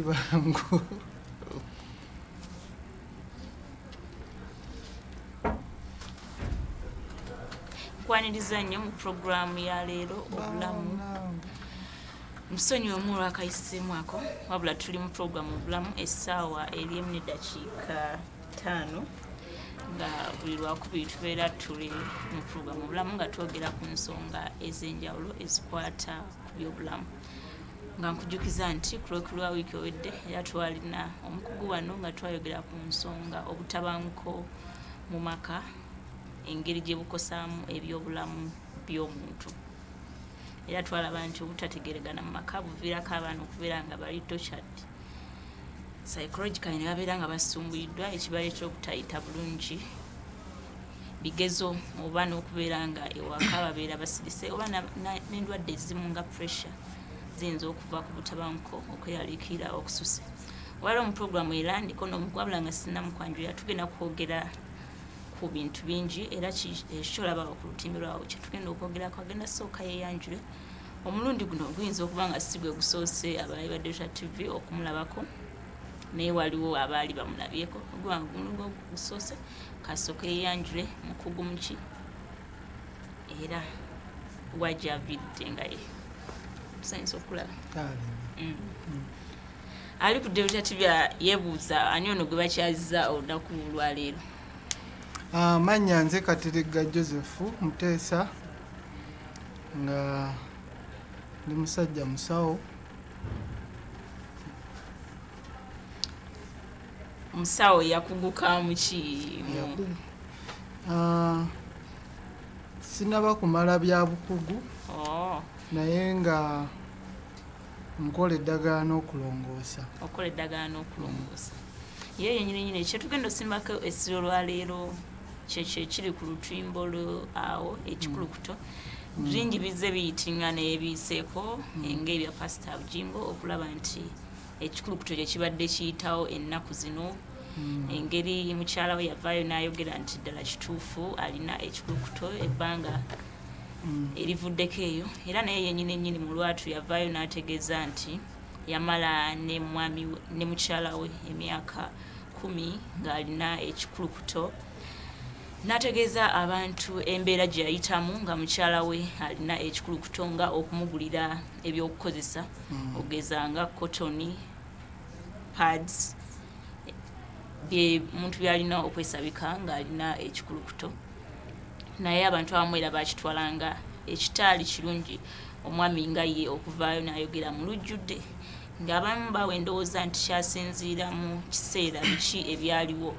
bangu. Kwaniriza nnyo mu programu ya leero obulamu. Musonyi omulwa akayiseemu ako wabula tuli mu programu obulamu essaawa eri emu n'eddakiika 5 nga buli lwakubiri tubeera tuli mu programu obulamu nga twogera ku nsonga ez'enjawulo ezikwata ku byobulamu. Nga nkujjukiza nti ku lwekulu lwa wiiki owedde era twalina omukugu wano nga twayogera ku nsonga obutabanguko mu maka, engeri gye bukosaamu ebyobulamu by'omuntu. Era twalaba nti obutategeregana mu maka buviirako abaana okubeera nga bali tortured psychologically ne babeera nga basumbuyiddwa, ekibaleetera obutayita bulungi bigezo oba n'okubeera nga ewaka babeera basirise oba n'endwadde ezimu nga pressure ziyinza okuva ku butabanguko, okweyaliikirira okususe. Waliwo mu programu era ndiko n'omugwabula nga sinnamukwanjulira tugenda kwogera ku bintu bingi era ekyolaba ku lutimbe lwawo kyetugenda okwogerako agenda sooka yeeyanjule. Omulundi guno guyinza okuba nga si gwe gusoose abaali ba Delta TV okumulabako naye waliwo abaali bamulabyeko ogubanga omulundi gusoose kasooka yeeyanjule mukugu muki era wajjavidde nga ye tusanyusa okulaba ali ku Delta TV yeebuuza ani ono gwe bakyazizza olunaku lwaleero. Mannya nze Kateregga Joseph Muteesa nga ndi musajja musawo. Musawo yakuguka muki? Sinaba kumala bya bukugu naye nga nkola eddagaano okulongoosa. Okola eddagaano okulongoosa. Ye yennyini kyetugenda osimbako essiro lwaleero kyekyo ekiri ku lutimbo awo ekikulukuto. Bingi bizze biyitinga n'ebiiseeko ng'ebya Pastor Bujingo okulaba nti ekikulukuto kye kibadde kiyitawo ennaku zino. Engeri mukyala we yavaayo n'ayogera nti ddala kituufu alina ekikulukuto ebbanga erivuddeko eyo, era naye yennyini mu lwatu yavaayo n'ategeeza nti yamala ne mukyala we emyaka 10 ng'alina ekikulukuto. N'ategeeza abantu embeera gye yayitamu nga mukyala we alina ekikulukuto nga okumugulira ebyokukozesa ogeza nga cotton pads bye muntu byalina okwesabika ng'alina ekikulukuto. Naye abantu abamu era bakitwalanga ekitaali kirungi omwami nga ye okuvaayo n'ayogera mu lujjudde ng'abamu bawa endowooza nti kyasinziira mu kiseera biki ebyaliwo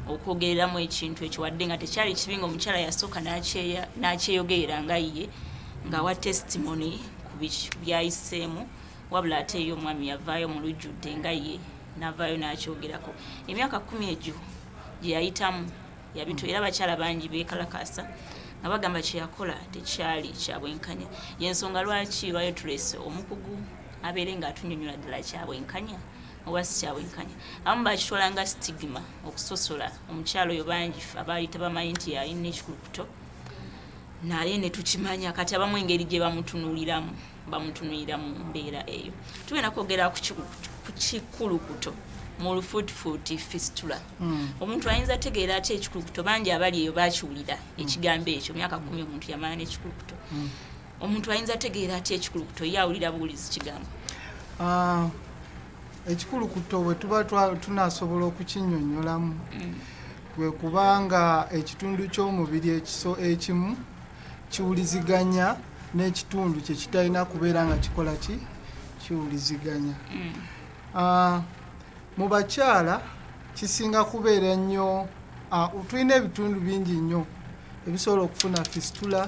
okwogereramu ekintu ekyo wadde nga tekyali kibi nga omukyala yasooka n'akyeyogerera nga ye ng'awa testimony ku byayiseemu wabula ate ye omwami yavaayo mu lujjudde nga ye n'avaayo n'akyogerako. Emyaka 10 egyo gye yayitamu era abakyala bangi beekalakaasa nga bagamba kye yakola tekyali kya bwenkanya. Y'ensonga lwaki lwayo tulese omukugu abeere ng'atunnyonnyola ddala kya bwenkanya oba si kya bwenkanya. Abamu bakitwala nga stigma okusosola omukyalo oyo bangi abaali tebamanyi nti yalina ekikulukuto naye ne tukimanya kati abamu engeri gye bamutunuulira mu mbeera eyo. Tugenda kwogera ku kikulukuto mu lufuutifuuti fistula. Omuntu ayinza tegeera ati ekikulukuto bangi abali eyo bakiwulira ekigambo ekyo myaka 10 omuntu yamala n'ekikulukuto. Omuntu ayinza tegeera ati ekikulukuto ye awulira buwulizi kigambo. Ekikulukuto bwe tuba tunasobola okukinnyonnyolamu bwe kubanga ekitundu ky'omubiri ekimu kiwuliziganya n'ekitundu kye kitalina kubeera nga kikola kiwuliziganya. Mu bakyala kisinga kubeera nnyo tulina ebitundu bingi nnyo ebisobola okufuna fistula.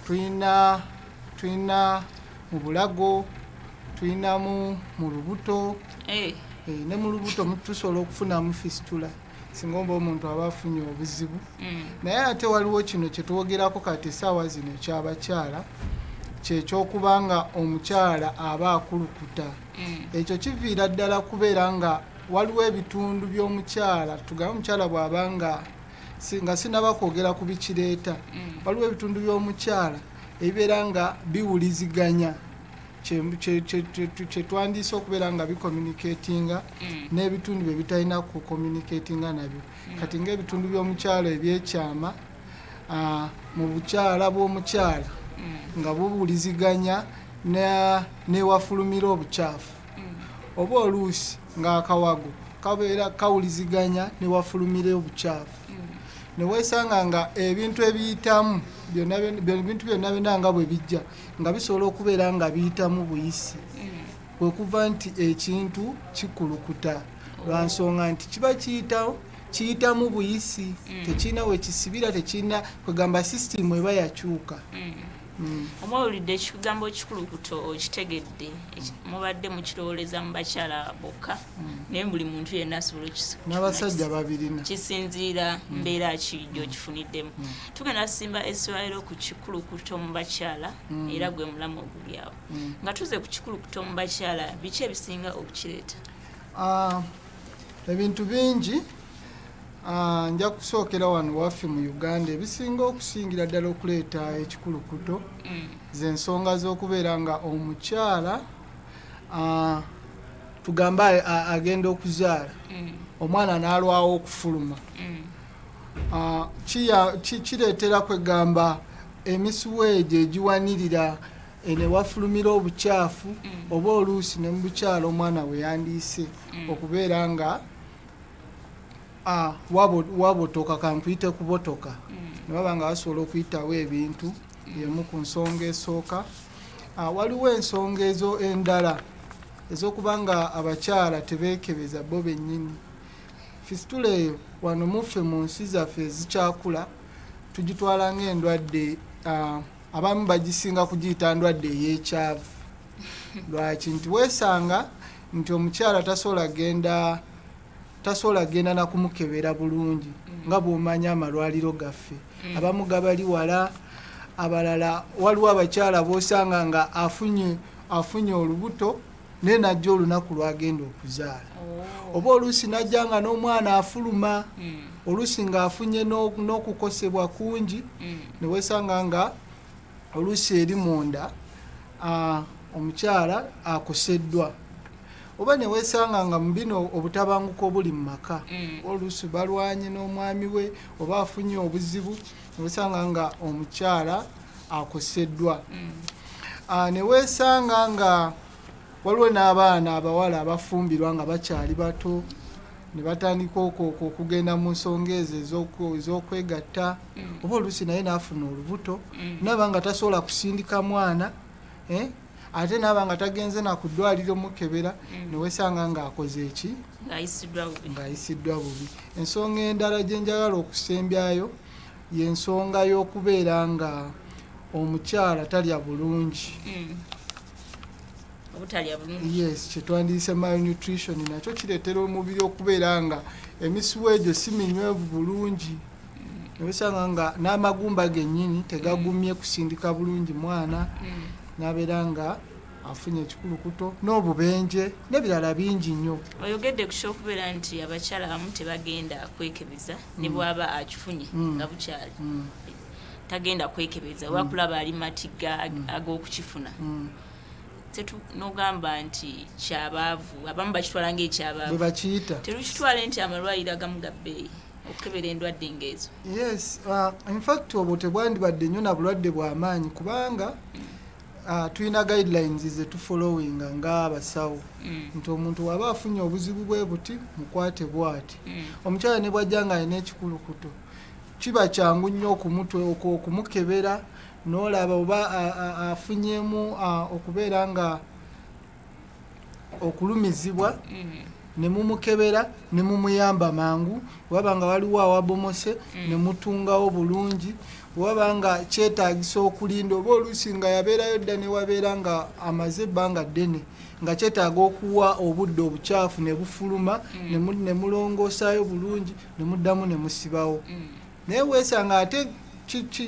Tulina mu bulago, tulina mu lubuto ne mu lubuto tusobola okufunamu fistula singa omuntu aba afunye obuzibu. Naye ate waliwo kino kye twogerako kati essaawa zino ekyabakyala kyekyokuba nga omukyala aba akulukuta. Ekyo kiviira ddala kubeera nga waliwo ebitundu by'omukyala tugambe omukyala bw'aba nga sinaba kwogera ku bikireeta. Waliwo ebitundu by'omukyala ebibeera nga biwuliziganya kye twandiise okubeera nga bicommunicatinga n'ebitundu bye bitalina ku communicatinga nabyo. Kati ng'ebitundu by'omukyalo ebyekyama mu bukyala bw'omukyala nga buwuliziganya newafulumira obukyafu oba oluusi ng'akawago kabeera kawuliziganya newafulumira obukyafu neweesanga nga ebintu ebiyitamu bintu byonna byonna nga bwe bijja nga bisobola okubeera nga biyitamu buyisi kwe kuva nti ekintu kikulukuta lwa nsonga nti kiba kiyitamu buyisi tekirina we kisibira tekirina kwegamba sisitimu eba yakyuka. Omwawulidde ekigambo kikulukuto okitegedde mubadde mukirowooleza mu bakyala bokka naye buli muntu yenna asobola n'abasajja babirina kisinziira mbeera ki gy'okifuniddemu. Tugenda simba esswaliro ku kikulukuto mu bakyala era gwe mulamu oguli awo nga tuze ku kikulukuto mu bakyala biki ebisinga okukireeta? Ebintu bingi nja kusookera wano waffe mu Uganda ebisinga okusingira ddala okuleeta ekikulukuto z'ensonga z'okubeera nga omukyala tugamba agenda okuzaala omwana n'alwawo okufuluma kireetera kwegamba emisuwa egyo egiwanirira newafulumira obukyafu oba oluusi ne mu bukyala omwana we yandiise okubeera nga wabotoka kankuyite kubotoka nebaba nga basobola okuyitawo ebintu yemu ku nsonga esooka. Waliwo ensonga ezo endala ez'okuba nga abakyala tebeekebeza bo bennyini. Fistula eyo wano muffe mu nsi zaffe ezikyakula tugitwala ng'endwadde abamu bagisinga kugiyita ndwadde ey'ekyavu. Lwaki nti weesanga nti omukyala tasobola genda na kumukebera bulungi nga bw'omanya amalwaliro gaffe abamu gabali wala abalala waliwo abakyala b'osanga nga afunye olubuto naye najja olunaku lwagenda okuzaala oba oluusi najja nga n'omwana afuluma oluusi ng'afunye n'okukosebwa kungi newesanga nga oluusi eri munda omukyala akoseddwa oba newesanga nga mu bino obutabanguko obuli mu maka oluusi balwanye n'omwami we oba afunye obuzibu newesanga nga omukyala akoseddwa. Newesanga nga waliwo n'abaana abawala abafumbirwa nga bakyali bato ne batandika okugenda mu nsonga ezo ez'okwegatta oba oluusi naye n'afuna olubuto naba nga tasobola kusindika mwana ate naba nga tagenze na ku ddwaliro mukebera newesanga ng'akoze eki ng'ayisiddwa bubi. Ensonga endala gye njagala okusembyayo y'ensonga y'okubeera nga omukyala talya bulungi. Yes, kyetwandiise malnutrition nakyo kireetera omubiri okubeera nga emisuwa egyo si minywevu bulungi newesanga nga n'amagumba gennyini tegagumye kusindika bulungi mwana n'abeera nga afunye ekikulukuto n'obubenje n'ebirala bingi nnyo. Oyogedde ku ky'okubeera nti abakyala abamu tebagenda kwekebeza ne bw'aba akifunye nga bukyali tagenda kwekebeza wakulaba ali matigga ag'okukifuna nogamba nti kyabaavu abamu bakitwala ng'ekyabaavu bwe bakiyita terukitwale nti amalwaliro agamu ga bbeeyi okukebera endwadde ng'ezo. Yes, in fact obwo tebwandibadde nnyo na bulwadde bw'amaanyi kubanga tulina guidelines zetufollowinga ng'abasawo nti omuntu waba afunye obuzibu bwe buti mukwate bwati. Omukyala ne bwajja nga alina ekikulukuto kiba kyangu nnyo okumukebera n'olaba oba afunyemu okubeera nga okulumizibwa ne mumukebera ne mumuyamba mangu waba nga waliwo awabomose ne mutungawo bulungi waba nga kyetaagisa okulinda oba oluusi nga yabeerayo dda ne wabeera nga amaze ebbanga ddene nga kyetaaga okuwa obudde obukyafu ne bufuluma ne mulongoosaayo bulungi ne muddamu ne musibawo. Naye weesanga ate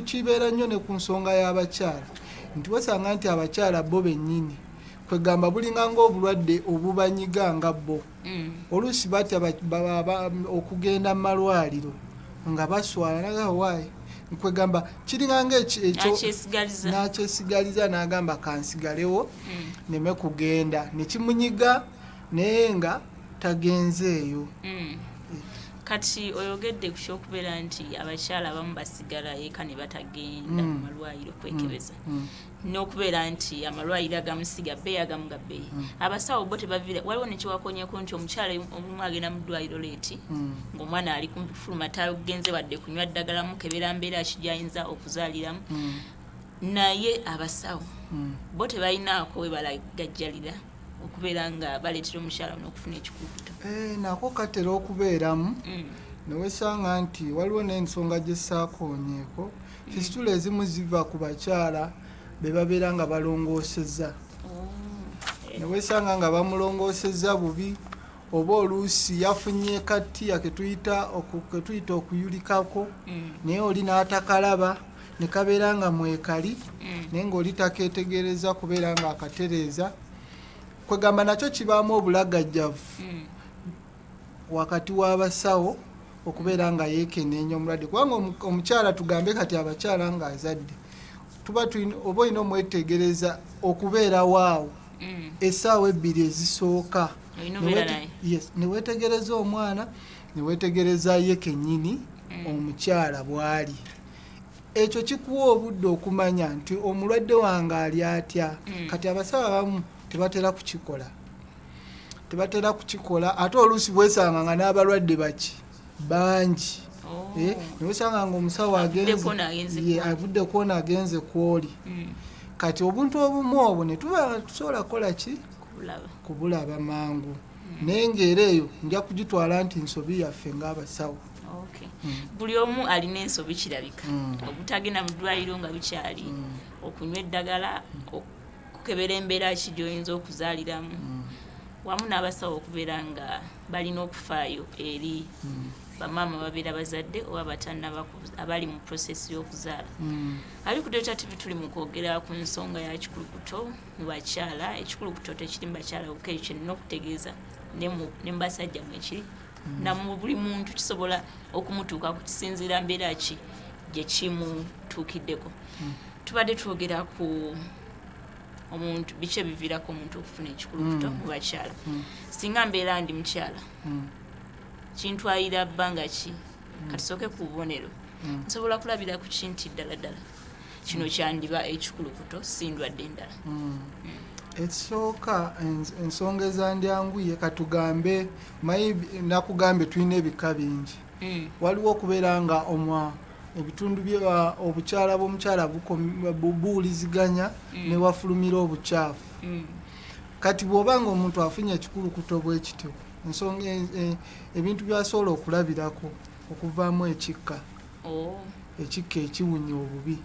kibeera nnyo ne ku nsonga y'abakyala nti weesanga nti abakyala bo bennyini kwegamba bulinga ng'obulwadde obubanyiga nga bo oluusi batya okugenda mu malwaliro nga baswala naga waayi nkwegamba kiringanga ekyo n'akyesigaliza n'agamba kansigalewo neme kugenda nekimunyiga naye nga tagenzeeyo. Kati oyogedde ku kyokubeera nti abakyala abamu basigala eka ne batagenda mu malwaliro kwekebeza n'okubeera nti amalwaliro agamusiga bbeeyi agamu ga bbeeyi. Abasawo bo tebavira, waliwo nekiwakonyeko nti omukyala omumu agenda mu ddwaliro leeti ng'omwana ali kumufuluma tagenze wadde kunywa ddagala mukebera mbeera ki gy'ayinza okuzaaliramu, naye abasawo bo tebalinaako we balagajjalira okubeera nga baleetera omukyala n'okufuna ekikulukuto. Nako katera okubeeramu newesanga nti waliwo n'ensonga gye saakoonyeeko. Fisitula ezimu ziva ku bakyala be babeera nga balongoosezza. Newesanga nga bamulongoosezza bubi oba oluusi yafunye katiya ketuyita okuyulikako naye oli n'atakalaba ne kabeera nga mwekali naye ng'oli takeetegereza kubeera nga akatereeza. Kwegamba nakyo kibaamu obulagajjavu wakati w'abasawo okubeera nga yeekenneenya omulwadde, kubanga omukyala tugambe kati abakyala nga azadde tuba oba olina omwetegereza okubeerawo awo essaawa ebbiri ezisooka neweetegereza omwana neweetegereza ye kennyini omukyala bw'ali. Ekyo kikuwa obudde okumanya nti omulwadde wange ali atya. Kati abasawo abamu tebatera kukikola ate oluusi bwesanga nga n'abalwadde baki bangi newesanga nga omusawo avuddeko n'agenze kwoli. Kati obuntu obumu obwo ne tusobola kukola ki kubulaba mangu naye ng'era eyo nja kugitwala nti nsobi yaffe ng'abasawo. Buli omu alina ensobi kirabika obutagenda mu ddwaliro nga bikyali okunywa eddagala okukebera embeera ki gy'oyinza okuzaaliramu wamu n'abasawo okubeera nga balina okufaayo eri bamaama babeera bazadde oba batannaba abali mu prosesi y'okuzaala. Ali ku Delta TV tuli mu kwogera ku nsonga ya kikulukuto mu bakyala. Ekikulukuto tekiri mu bakyala bokka, ekyo nina okutegeeza ne mu basajja mwekiri na mu buli muntu kisobola okumutuuka ku kisinziira mbeera ki gye kimutuukiddeko. Tubadde twogera ku omuntu biki ebiviirako omuntu okufuna ekikulukuto mu bakyala. Singa mbeera ndi mukyala kintwalira bbanga ki katusooke ku bubonero nsobola kulabira ku kinti ddala kino kyandiba ekikulukuto sindwadde endala. Ekisooka ensonga ezandyanguye katugambe nakugambe tulina ebika bingi. Waliwo okubeera nga ebitundu obukyala bw'omukyala buwuliziganya ne wafulumira obukyafu. Kati bw'oba nga omuntu afunye ekikulukuto bwe kityo ensonga ebintu byasobola okulabirako okuvaamu ekikka ekiwunya obubi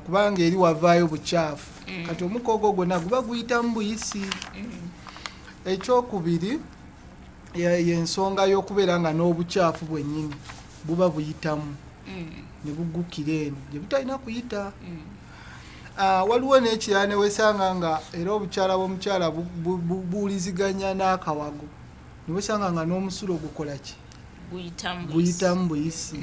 kubanga eri wavaayo bukyafu. Kati omukka ogwo gwonna guba guyitamu buyisi. Ekyokubiri y'ensonga y'okubeera nga n'obukyafu bwennyini buba buyitamu ne buggukira eno gye butalina kuyita. Waliwo n'ekirala ne wesanga nga era obukyala bw'omukyala buwuliziganya n'akawago ne wesanga nga n'omusulo gukola ki guyitamu buyisi.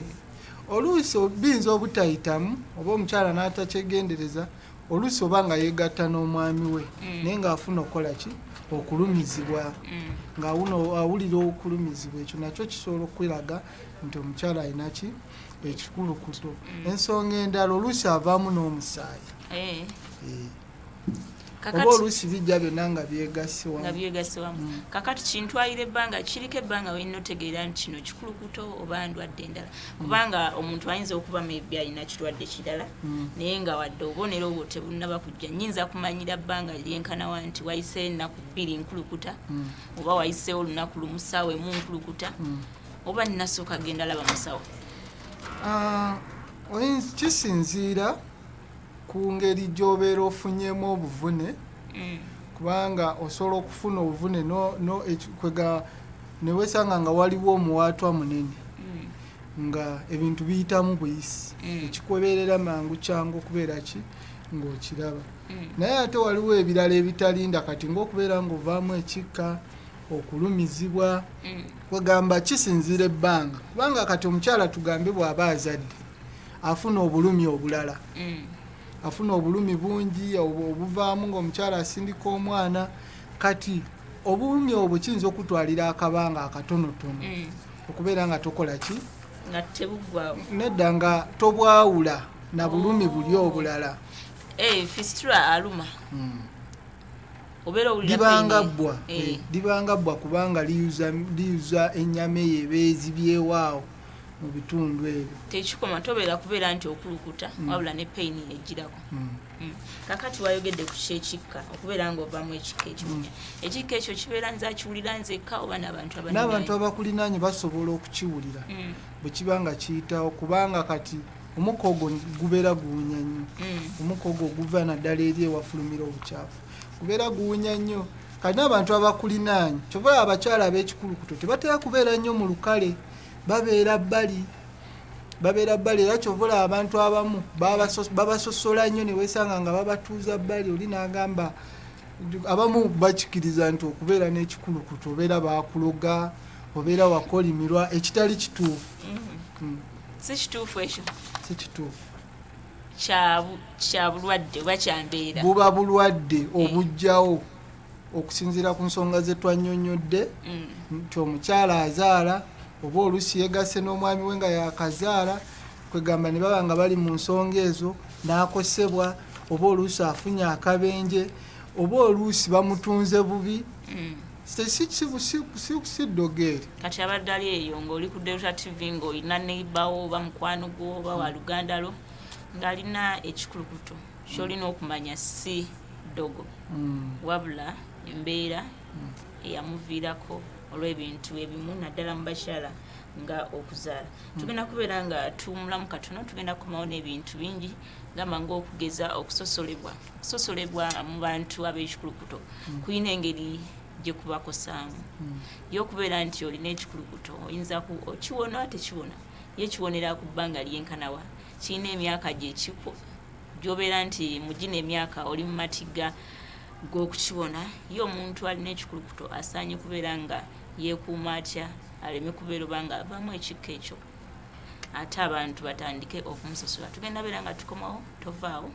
Oluusi obiyinza obutayitamu oba omukyala n'atakyegendereza oluusi oba nga yeegatta n'omwami we naye ng'afuna okukola ki okulumizibwa ng'awulira okulumizibwa. Ekyo nakyo kisobola okweraga nti omukyala alina ki ekikulukuto. Ensonga endala oluusi avaamu n'omusaayi oba oluusi bijja byonna nga byegase wamu. Kakati kintwalira ebbanga kiriko ebbanga wenna otegeera nti kino kikulukuto oba ndwadde endala kubanga omuntu ayinza okuba maybe alina kirwadde kirala naye nga wadde obubonero obwo tebunnaba kujja nnyinza kumanyira bbanga lyenkanawa nti wayise ennaku 2 nkulukuta oba wayiseewo olunaku lumu ssaawa emu nkulukuta oba nnasooka genda laba musawo. Kisinziira ku ngeri gy'obeera ofunyemu obuvune kubanga osobola okufuna obuvune ne wesanga nga waliwo omuwaatwa munene nga ebintu biyitamu buyisi ekikweberera mangu kyangu okubeera ki ng'okiraba. Naye ate waliwo ebirala ebitalinda kati ng'okubeera ng'ovaamu ekikka okulumizibwa kwegamba kisinziira ebbanga kubanga kati omukyala tugambe bw'aba azadde afuna obulumi obulala afuna obulumi bungi obuvaamu ng'omukyala asindika omwana kati obulumi obwo kiyinza okutwalira akabanga akatonotono okubeera nga tokola ki nga tebugwawo nedda nga tobwawula na bulumi buli obulala fistula aluma libanga bbwa kubanga liyuza ennyama eyo ebeezibyewo mu bitundu ebyo tekikoma tobeera kubeera nti okulukuta wabula ne payini egirako kakati wayogedde ku kyekikka okubeera ng'ovamu ekikka ekimunya ekikka ekyo kibeera nzakiwulira nzekka oba n'abantu abakulinaanye basobola okukiwulira bwe kiba nga kiyitawo kubanga kati omukogo gubeera guwunya nnyo omukogo guva naddala eri ewafulumira obukyafu gubeera guwunya nnyo kati n'abantu abakulinaanye kyova abakyala ab'ekikulukuto tebatera kubeera nnyo mu lukale babeera bbali era kyovola abantu abamu babasosola nnyo ne weesanga nga babatuuza bbali oli n'agamba abamu bakikiriza nti okubeera n'ekikulukuto obeera bakuloga obeera wakolimirwa ekitali kituufu si kituufu ekyo si kituufu kya bulwadde oba kyambeera buba bulwadde obujjawo okusinziira ku nsonga ze twannyonnyodde nti omukyala azaala oba oluusi yegasse n'omwami we nga yakazaala kwegamba ne baba nga bali mu nsonga ezo n'akosebwa oba oluusi afunye akabenje oba oluusi bamutunze bubi si ddogeeri kati abadde ali eyo ng'oli ku Delta TV ng'olina neibawo oba mukwano gwo oba wa luganda lo ng'alina ekikulukuto ky'olina okumanya si ddogo wabula embeera eyamuviirako olw'ebintu ebimu naddala mu bakyala nga okuzaala tugenda kubeera nga tuwumulamu katono tugenda kumawo n'ebintu bingi gamba ng'okugeza okusosolebwa mu bantu ab'ekikulukuto kulina engeri gye kubakosaamu ye okubeera nti olina ekikulukuto oyinza okiwona tekiwona ye kiwonera ku bbanga lyenkanawa kirina emyaka gy'obeera nti mu gino emyaka oli mu matigga g'okukiwona ye omuntu alina ekikulukuto asaanye kubeera nga yeekuuma atya aleme kubeera oba nga avaamu ekikka ekyo ate abantu batandike okumusosola tugenda beera nga tukomawo tovaawo